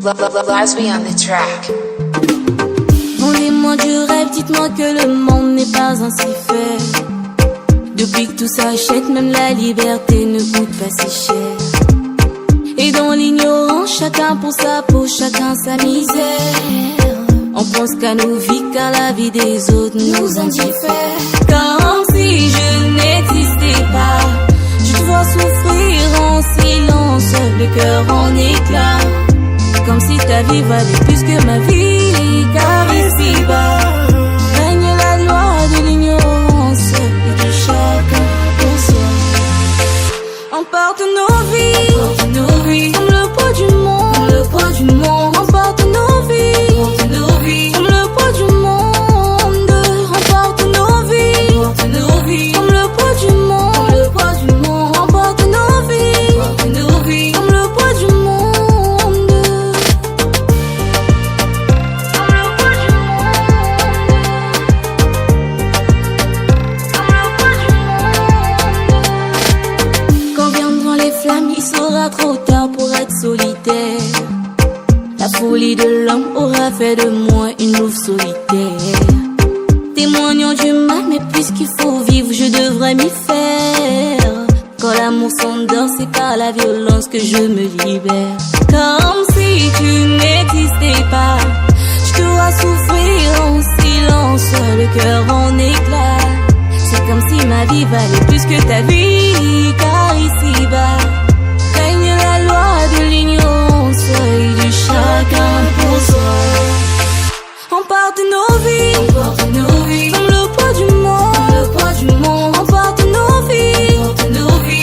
Lies me on the track. Vendez-moi du rêve, dites-moi que le monde n'est pas ainsi fait. Depuis que tout s'achète, même la liberté ne coûte pas si cher. Et dans l'ignorance, chacun pour sa peau, chacun sa misère. On pense qu'à nos vies, car la vie des autres nous indiffère. Comme si je n'existais pas, je te vois souffrir en silence, le cœur en éclats. Comme si ta vie valait plus que ma vie, car ici-bas règne la loi de l'ignorance et de chacun pour soi. On porte nos vies, comme le poids du monde, on porte nos vies, comme le poids du monde, on porte nos vies, comme le poids du monde, on porte nos vies, comme le poids du monde. Il sera trop tard pour être solitaire. La folie de l'homme aura fait de moi une louve solitaire. Témoignant du mal, mais puisqu'il faut vivre, je devrais m'y faire. Quand l'amour s'endort, c'est par la violence que je me libère. Comme si tu n'existais pas, je te vois souffrir en silence, le cœur en éclats. C'est comme si ma vie valait plus que ta vie, car ici-bas règne la loi de l'ignorance et du chacun pour soi. On porte nos vies, comme le poids du monde, on porte nos vies,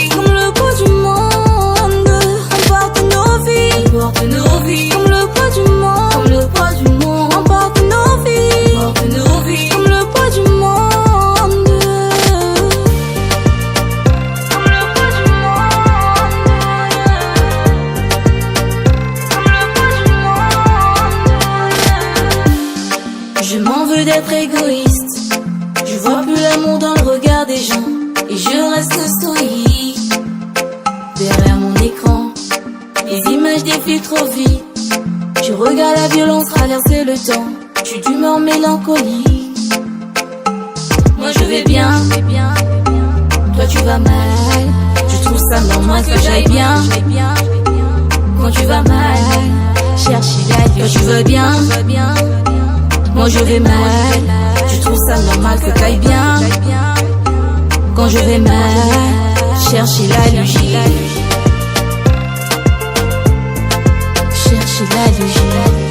comme le poids du monde, on porte nos vies, comme le poids du monde, on porte nos vies, comme le poids du monde. Je m'en veux d'être égoïste, je vois plus l'amour dans le regard des gens, et je reste stoïque. Derrière mon écran, les images défilent trop vite. Je regarde la violence traverser le temps, je suis d'humeur mélancolique. Moi je vais bien, toi tu vas mal. Je trouve ça normal que j'aille bien. Quand tu vas mal, chercher la vie. Toi tu vas bien, moi je vais mal. Je trouve ça normal que t'ailles bien. Quand je vais mal, chercher la logique. Chercher la logique.